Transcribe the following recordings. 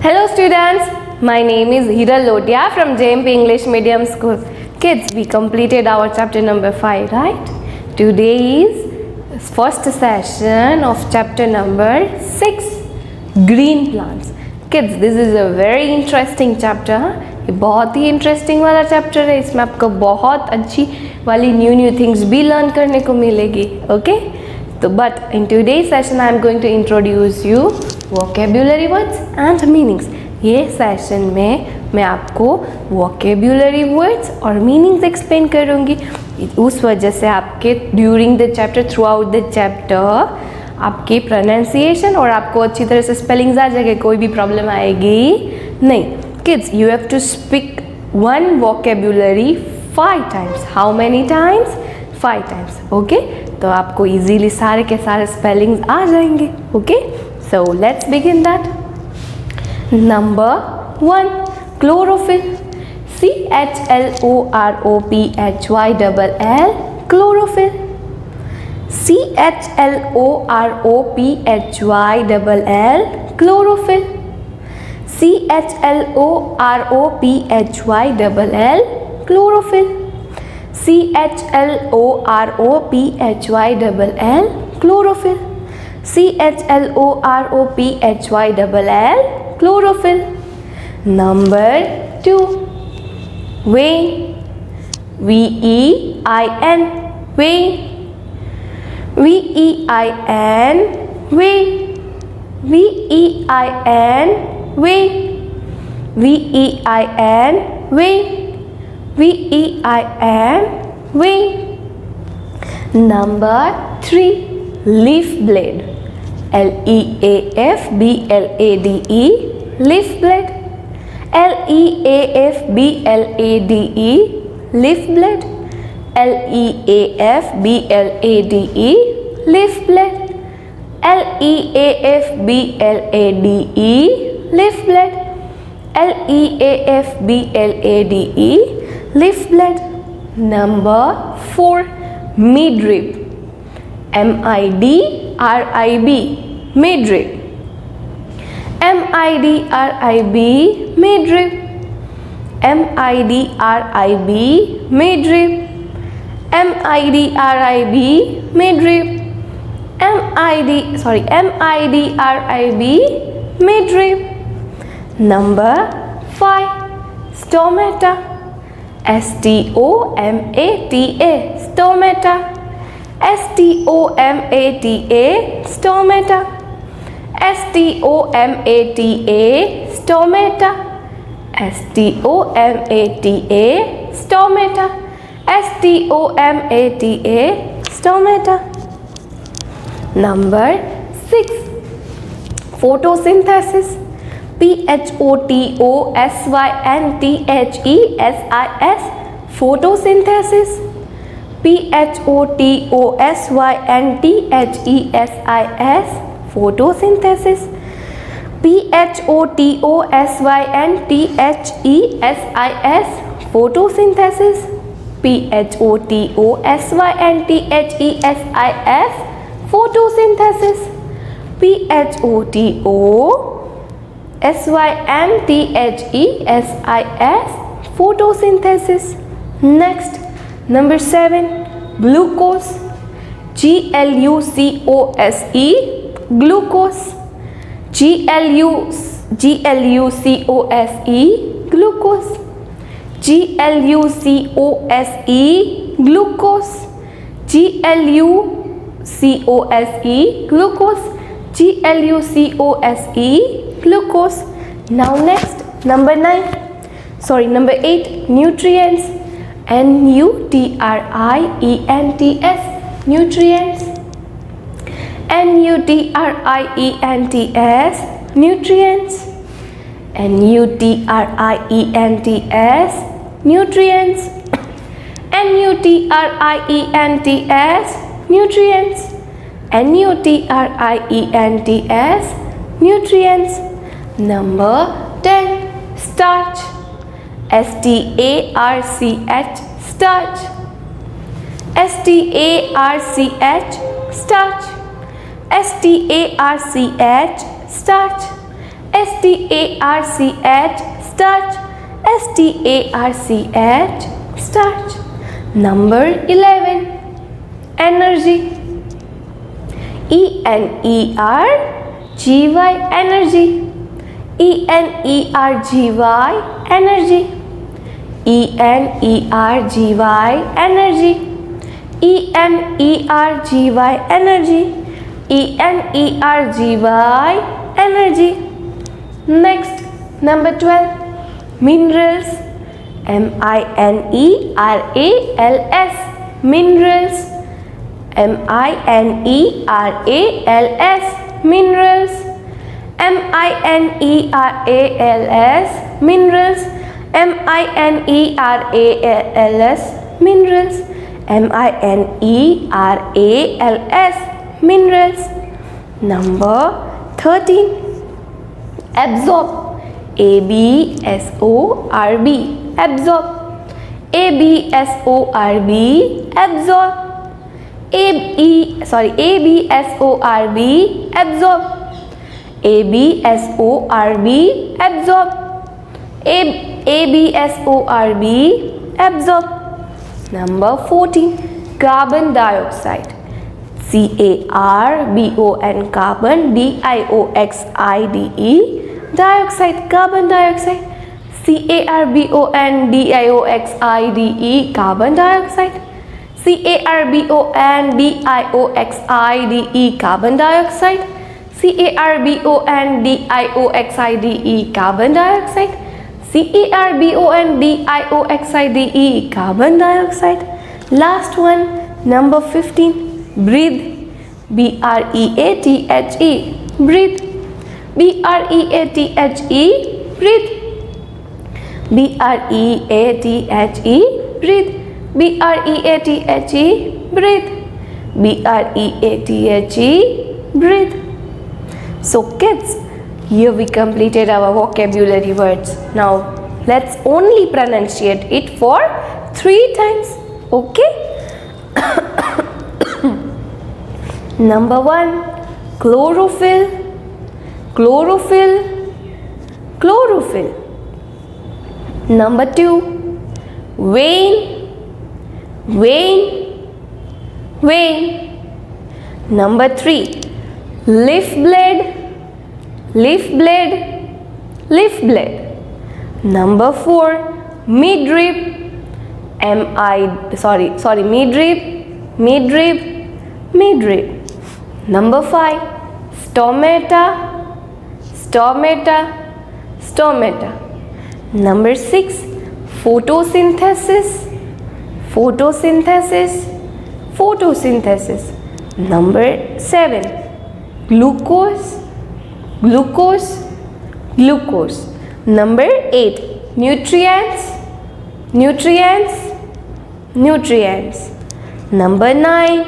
Hello students, my name is Hiral Lotia from JMP English Medium School. Kids, we completed our chapter number 5, right? Today is first session of chapter number 6, Green Plants. Kids, this is a very interesting chapter. ये बहुत ही interesting वाला chapter है. इसमें आपको बहुत अच्छी वाली new things भी लर्न करने को मिलेगी. ओके तो but in today's session I am going to introduce you vocabulary words and meanings. ये सेशन में मैं आपको वोकेब्युलरी वर्ड्स और मीनिंग्स एक्सप्लेन करूँगी. उस वजह से आपके during the chapter, throughout the chapter आपकी प्रोनाउंसिएशन और आपको अच्छी तरह से स्पेलिंग्स आ जाएंगे. कोई भी प्रॉब्लम आएगी नहीं. Kids, you have to speak one vocabulary 5 times. How many times? 5 times. Okay? तो आपको easily सारे के सारे spellings आ जाएंगे. Okay? So let's begin that. Number 1, chlorophyll. CHLOROPHYLL. Chlorophyll. CHLOROPHYLL. Chlorophyll. CHLOROPHYLL. Chlorophyll. CHLOROPHYLL. Chlorophyll. CHLOROPHYLL. Chlorophyll. Number 2, vein. VEIN. Vein. VEIN. Vein. VEIN. Vein. VEIN. Vein. VEIN. Vein. Number 3, leaf blade. LEAFBLADE. Leaf blade. LEAFBLADE. Leaf blade. LEAFBLADE. Leaf blade. LEAFBLADE. Leaf blade. LEAFBLADE. Leaf blade. Number 4, midrib. MIDRIB. Midrib. MIDRIB. Midrib. MIDRIB. Midrib. MIDRIB. Midrib. MIDRIB. Midrib. Number 5, stomata. STOMATA. Stomata. STOMATA. Stomata. STOMATA. Stomata. STOMATA. Stomata. STOMATA. Stomata. Number 6, photosynthesis. PHOTOSYNTHESIS. Photosynthesis. PHOTOSYNTHESIS. Photosynthesis. PHOTOSYNTHESIS. Photosynthesis. PHOTOSYNTHESIS. Photosynthesis. PHOTOSYNTHESIS. Photosynthesis. Next, number 7, glucose. GLUCOSE. Glucose. GLUCOSE. Glucose. GLUCOSE. Glucose. GLUCOSE. Glucose. GLUCOSE. Glucose. Now next, number 8, nutrients. NUTRIENTS. Nutrients. NUTRIENTS. Nutrients. NUTRIENTS. Nutrients. NUTRIENTS. Nutrients. NUTRIENTS. Nutrients. Number 10, starch. STARCH. Starch. STARCH. Starch. STARCH. Starch. starch, starch, starch, starch. Number 11, energy. energy, energy, energy, energy, energy, energy, energy, energy. Next, number 12, minerals. minerals, minerals, minerals, minerals, minerals, minerals, minerals, minerals, minerals, minerals. Number 13, absorb. absorb, absorb, absorb, absorb, absorb, absorb, absorb, absorb, absorb. Number 14, carbon dioxide. carbon, carbon, dioxide, dioxide, carbon dioxide. carbon, dioxide, carbon dioxide. carbon, dioxide, carbon dioxide. carbon, dioxide, carbon dioxide. carbon, dioxide, carbon dioxide. Last one, number 15, breathe. breathe, breathe, breathe, breathe, breathe, breathe, breathe, breathe. So kids, here we completed our vocabulary words. Now let's only pronunciate it for 3 times. Okay? Number 1, chlorophyll, chlorophyll, chlorophyll. Number 2, vein, vein, vein. Number 3, leaf blade, leaf blade, leaf blade. Number 4, midrib, midrib, midrib, midrib. Number 5, stomata, stomata, stomata. Number 6, photosynthesis, photosynthesis, photosynthesis. Number 7, glucose, glucose, glucose. Number 8, nutrients, nutrients, nutrients. Number 9,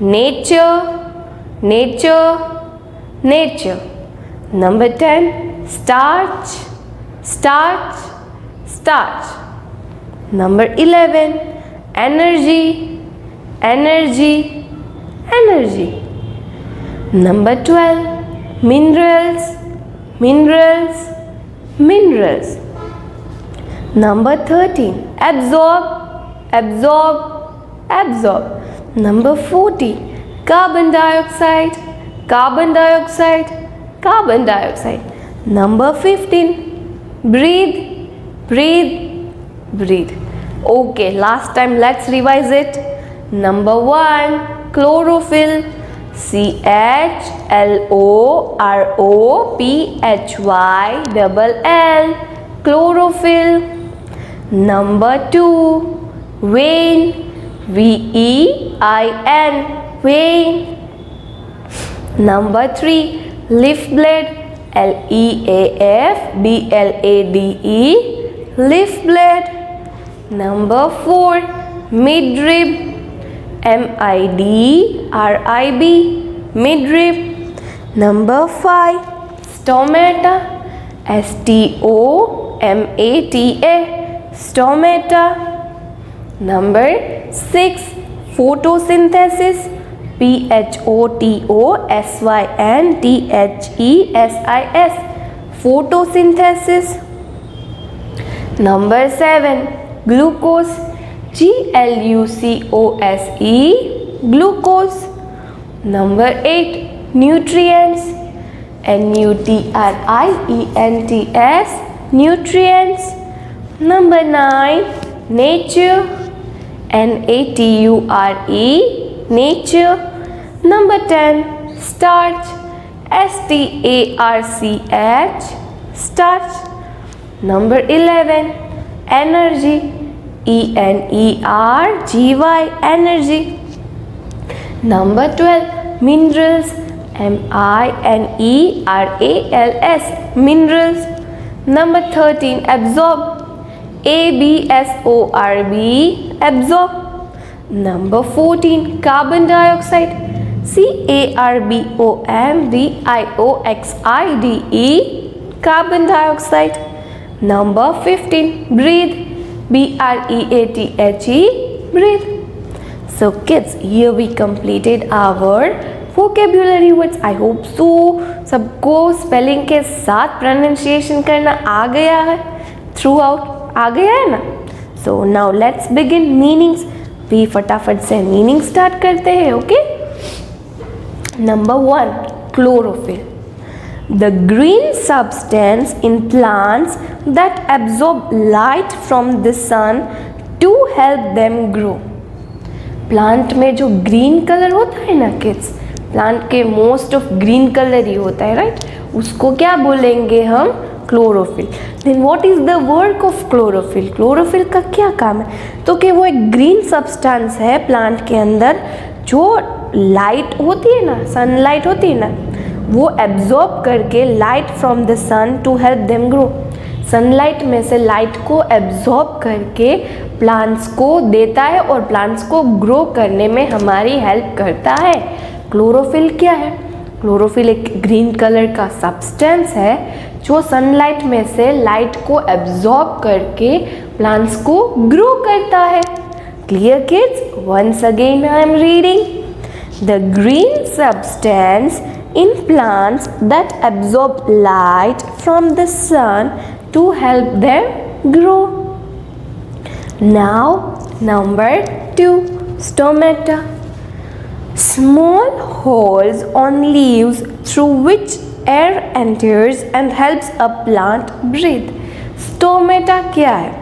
nature, nature, nature. Number 10, starch, starch, starch. Number 11, energy, energy, energy. Number 12, minerals, minerals, minerals. Number 13, absorb, absorb, absorb. Number 14, carbon dioxide, carbon dioxide, carbon dioxide. Number 15, breathe, breathe, breathe. Okay, last time let's revise it. Number 1, chlorophyll, chlorophyll, chlorophyll. Number 2, vein, vein, vein. Number 3, leaf blade, leaf blade, leaf blade. Number 4, midrib, midrib, midrib. Number 5, stomata, stomata, stomata. Number 6, photosynthesis, photosynthesis, photosynthesis. Number 7, glucose, GLUCOSE, glucose. Number 8, nutrients, NUTRIENTS, nutrients. Number 9, nature, NATURE, nature. Number 10, starch, STARCH, starch. Number 11, energy, ENERGY, energy. Number 12, minerals, MINERALS, minerals. Number 13, absorb, ABSORB, absorb. Number 14, carbon dioxide, CARBONDIOXIDE, carbon dioxide. Number 15, breathe, BREATHE, breathe. So kids, here we completed our vocabulary words. I hope so सबको spelling के साथ pronunciation करना आ गया है, through out आ गया है ना. So now let's begin meanings. भी फटाफट से मीनिंग स्टार्ट करते हैं. Okay. Number 1, chlorophyll, the green substance in plants that absorb light from the sun to help them grow. Plant में जो ग्रीन कलर होता है ना किड्स, प्लांट के मोस्ट ऑफ ग्रीन कलर ही होता है, राइट. उसको क्या बोलेंगे हम? Chlorophyll. Then what is the work of chlorophyll? Chlorophyll का क्या काम है? तो कि वो एक ग्रीन सब्सटेंस है प्लांट के अंदर जो लाइट होती है ना, सनलाइट होती है ना, वो एब्जॉर्ब करके light from the sun to help them grow. Sunlight में से लाइट को एब्जॉर्ब करके प्लांट्स को देता है और प्लांट्स को ग्रो करने में हमारी हेल्प करता है. क्लोरोफिल क्या है? क्लोरोफिल एक ग्रीन कलर का सब्सटेंस है जो सनलाइट में से लाइट को एब्जॉर्ब करके प्लांट्स को ग्रो करता है. Clear kids? Once again I am reading. The green substance in plants that absorb light from the sun to help them grow. Now number 2, stomata, small holes on leaves through which air enters and helps a plant breathe. Stomata क्या है?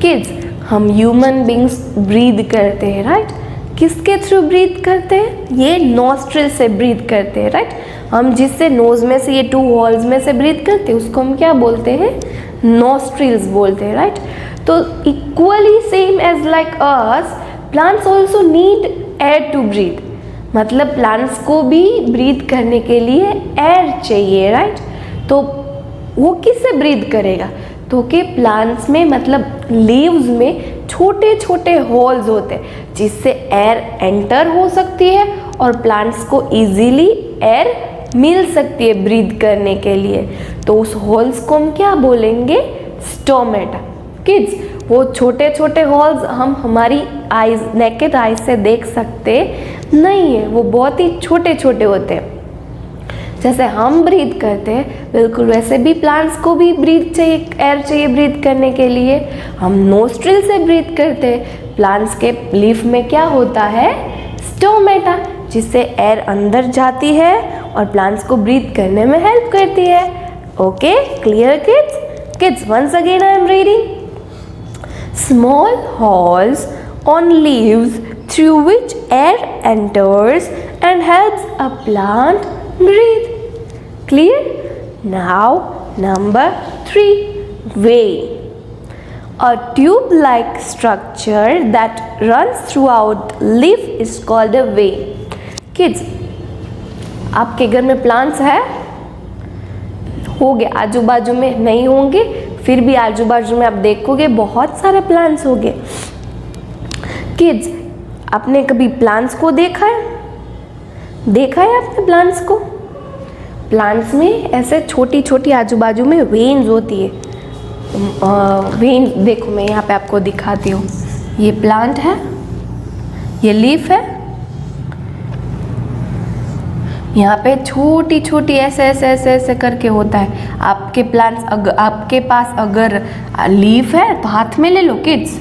Kids, हम human beings breathe करते हैं, right. किसके through breathe करते हैं? ये nostril से ब्रीथ करते हैं, राइट. हम जिससे नोज में से ये 2 होल्स में से ब्रीथ करते हैं उसको हम क्या बोलते हैं? नॉस्ट्रिल्स बोलते हैं, राइट. तो equally same as like us, plants also need air to breathe. मतलब प्लांट्स को भी ब्रीथ करने के लिए एयर चाहिए, राइट. तो वो किससे ब्रीथ करेगा? तो कि प्लांट्स में मतलब लीव्स में छोटे छोटे होल्स होते हैं जिससे एयर एंटर हो सकती है और प्लांट्स को इजीली एयर मिल सकती है ब्रीथ करने के लिए. तो उस होल्स को हम क्या बोलेंगे? स्टोमेटा. किड्स, वो छोटे छोटे होल्स हम हमारी आईज, नेकेड आईज से देख सकते नहीं है, वो बहुत ही छोटे छोटे होते हैं. जैसे हम ब्रीथ करते हैं बिल्कुल वैसे भी प्लांट्स को भी ब्रीथ चाहिए, एयर चाहिए ब्रीथ करने के लिए. हम नोस्ट्रिल से ब्रीथ करते हैं. प्लांट्स के लीफ में क्या होता है? स्टोमेटा, जिससे एयर अंदर जाती है और प्लांट्स को ब्रीथ करने में हेल्प करती है. Okay, clear kids? Kids, once again I am reading. Small holes on leaves through which air enters and helps a plant breathe. Clear? Now number 3, vein, a tube-like structure that runs throughout leaf is called a vein. Kids, आपके घर में plants है? होंगे, आजू बाजू में नहीं होंगे, फिर भी आजू बाजू में आप देखोगे बहुत सारे प्लांट्स होंगे. किड्स, आपने कभी प्लांट्स को देखा है? देखा है आपने प्लांट्स को? प्लांट्स में ऐसे छोटी छोटी आजू बाजू में वेन्स होती है. वेन देखो, मैं यहाँ पे आपको दिखाती हूँ. ये प्लांट है, ये लीफ है, यहाँ पे छोटी छोटी ऐसे ऐसे ऐसे ऐसे करके होता है। आपके प्लांट्स आपके पास अगर लीफ है तो हाथ में ले लो किड्स।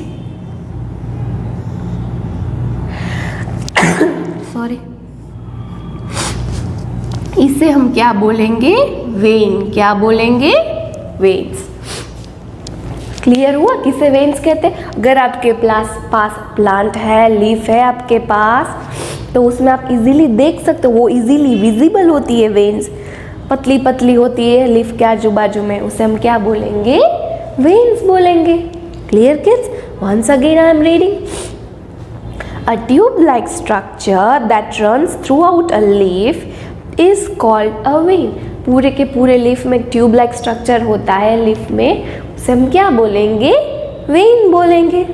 सॉरी, इसे हम क्या बोलेंगे? वेन। क्या बोलेंगे? वेन्स। क्लियर हुआ किसे वेन्स कहते हैं? अगर आपके पास प्लांट है, लीफ है आपके पास, तो उसमें आप इजीली देख सकते हो, वो इजीली विजिबल होती है वेन्स, पतली पतली होती है लीफ के आजू बाजू में, उसे हम क्या बोलेंगे? वेन्स बोलेंगे। Clear kids? Once again I am reading. A tube-like structure that runs throughout a leaf is called a vein. पूरे के पूरे लीफ में ट्यूब लाइक स्ट्रक्चर होता है लीफ में, उसे हम क्या बोलेंगे? वेन बोलेंगे।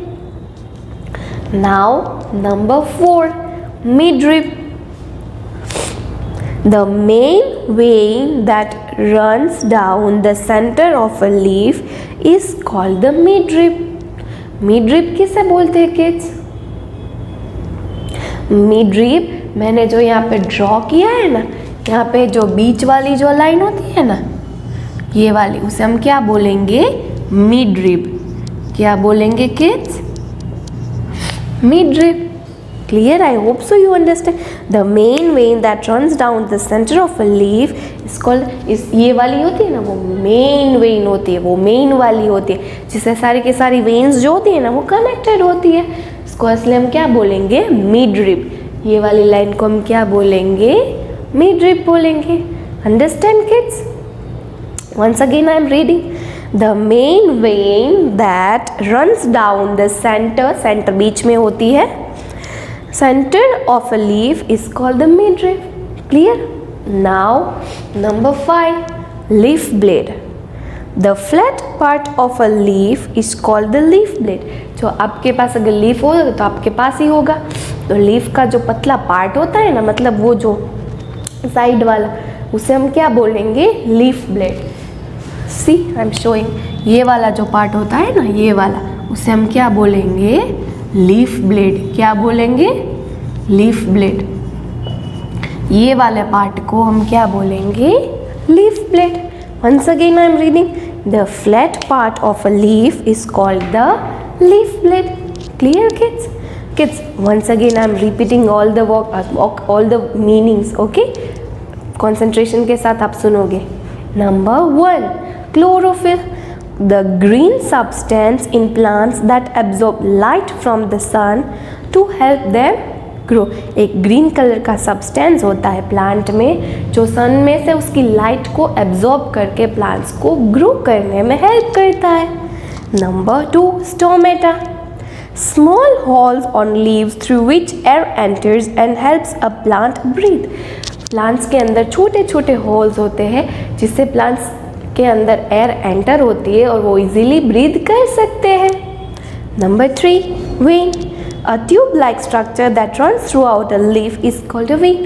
Now number 4, midrib. The main vein that runs down the center of a leaf is called the midrib. midrib किसे बोलते हैं किड्स? मिडरिब मैंने जो यहाँ पे ड्रॉ किया है ना, यहाँ पे जो बीच वाली जो लाइन होती है ना, ये वाली, उसे हम क्या बोलेंगे? मिडरिब। क्या बोलेंगे kids? Midrib. Clear? I hope so you understand. The main vein that runs down the centre of a leaf is called, ये वाली होती है ना, वो मेन वेन होती है, वो मेन वाली होती है, जिससे सारी की सारी वेन्स जो होती है ना वो कनेक्टेड होती है। इसको इसलिए हम क्या बोलेंगे? मिडरिब। ये वाली लाइन को हम क्या बोलेंगे? मिडरिब बोलेंगे। Understand kids? Once again I am reading. The main vein that runs down the centre, centre बीच में होती है, centre of a leaf is called the midrib. Clear? Now number 5, leaf blade. The flat part of a leaf is called the leaf blade. जो आपके पास अगर leaf हो तो आपके पास ही होगा, तो लीफ का जो पतला पार्ट होता है ना, मतलब वो जो साइड वाला, उसे हम क्या बोलेंगे? Leaf blade. See I am showing, ये वाला जो पार्ट होता है ना, ये वाला, उसे हम क्या बोलेंगे? Leaf blade. क्या बोलेंगे? Leaf blade. ये वाले पार्ट को हम क्या बोलेंगे? Leaf blade. Once again I am reading. The flat part of a leaf is called the leaf blade. Clear kids? Kids, once again I am repeating all the meanings, okay? Concentration के साथ आप सुनोगे। Number 1, chlorophyll. The green substance in plants that absorb light from the sun to help them grow. एक green colour का substance होता है plant में, जो सन में से उसकी लाइट को एब्जॉर्ब करके प्लांट्स को ग्रो करने में हेल्प करता है। Number 2, stomata. Small holes on leaves through which air enters and helps a plant breathe. Plants के अंदर छोटे छोटे होल्स होते हैं जिससे प्लांट्स के अंदर एयर एंटर होती है और वो इजीली ब्रीथ कर सकते हैं। Number 3, when. A tube-like structure that runs throughout a leaf is called a vein.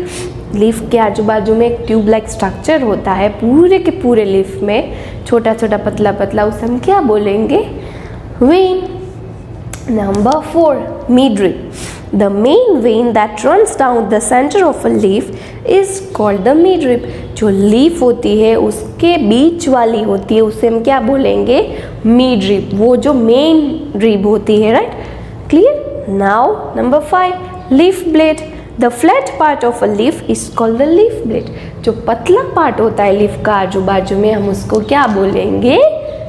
Leaf के आजू बाजू में एक ट्यूब-like structure होता है पूरे के पूरे लीफ में, छोटा छोटा पतला पतला, उसे हम क्या बोलेंगे? When. Number 4, midrib. The main vein that runs down the center of a leaf is called the midrib. जो लीफ होती है उसके बीच वाली होती है, उसे हम क्या बोलेंगे? midrib. वो जो मेन रिब होती है, right? Clear? Now number 5, leaf blade. The flat part of a leaf is called the leaf blade. जो पतला पार्ट होता है लीफ का आजू बाजू में, हम उसको क्या बोलेंगे?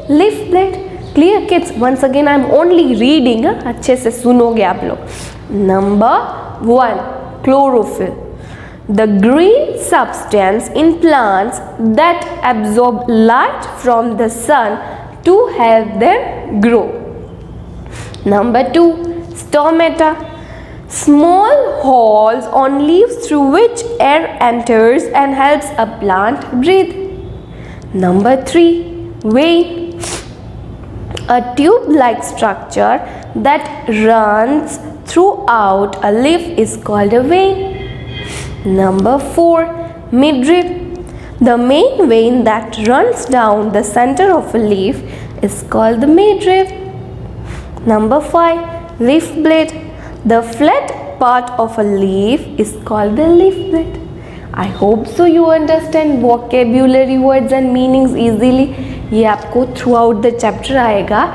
Leaf blade. Clear kids? Once again I am only reading, अच्छे से सुनोगे आप लोग। Number 1, chlorophyll. The green substance in plants that absorb light from the sun to help them grow. Number 2, stomata. Small holes on leaves through which air enters and helps a plant breathe. Number 3, vein. A tube-like structure that runs throughout a leaf is called a vein. Number 4, midrib. The main vein that runs down the center of a leaf is called the midrib. Number 5, leaf blade. The flat part of a leaf is called the leaf blade. I hope so you understand vocabulary words and meanings easily. ये आपको through out the chapter आएगा,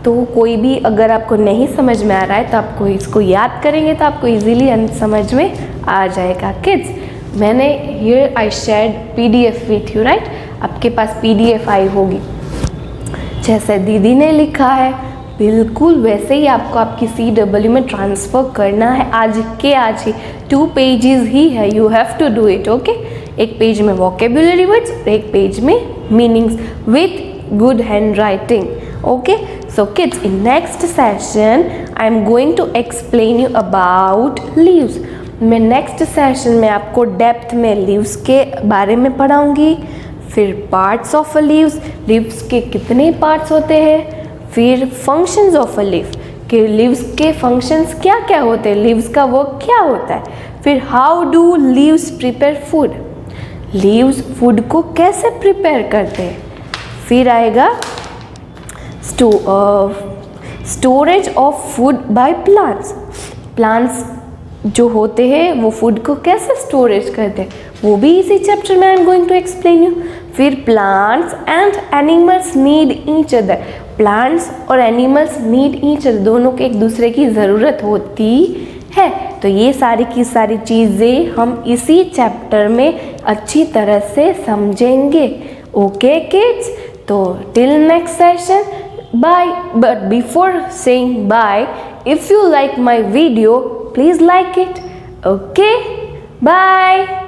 तो कोई भी अगर आपको नहीं समझ में आ रहा है तो आपको इसको याद करेंगे तो आपको ईजीली समझ में आ जाएगा। किड्स, मैंने here I shared PDF with you, right? आपके पास PDF आई होगी, जैसे दीदी ने लिखा है बिल्कुल वैसे ही आपको आपकी CW में ट्रांसफ़र करना है। आज ही 2 पेजेस ही है, you have to do it, okay? एक पेज में वोकेबुलरी वर्ड्स और एक पेज में meanings with good handwriting, okay? So kids, in next session I am going to explain you about leaves. मैं नेक्स्ट सेशन में आपको depth में leaves के बारे में पढ़ाऊंगी, फिर पार्ट्स ऑफ अ लीव्स के कितने पार्ट्स होते हैं, फिर फंक्शंस ऑफ अ लीव कि लीव्स के फंक्शंस क्या क्या होते हैं, लीव्स का वर्क क्या होता है, फिर how do leaves prepare food, leaves food को कैसे प्रिपेयर करते हैं, फिर आएगा storage of food by plants जो होते हैं वो फूड को कैसे स्टोरेज करते हैं, वो भी इसी चैप्टर में I am going to explain you. फिर plants and animals need each other, plants और एनिमल्स नीड ईच अदर, दोनों के एक दूसरे की ज़रूरत होती है। तो ये सारी की सारी चीज़ें हम इसी चैप्टर में अच्छी तरह से समझेंगे, ओके किड्स? तो till next session, bye. But before saying bye, if you like my video, please like it, okay? Bye.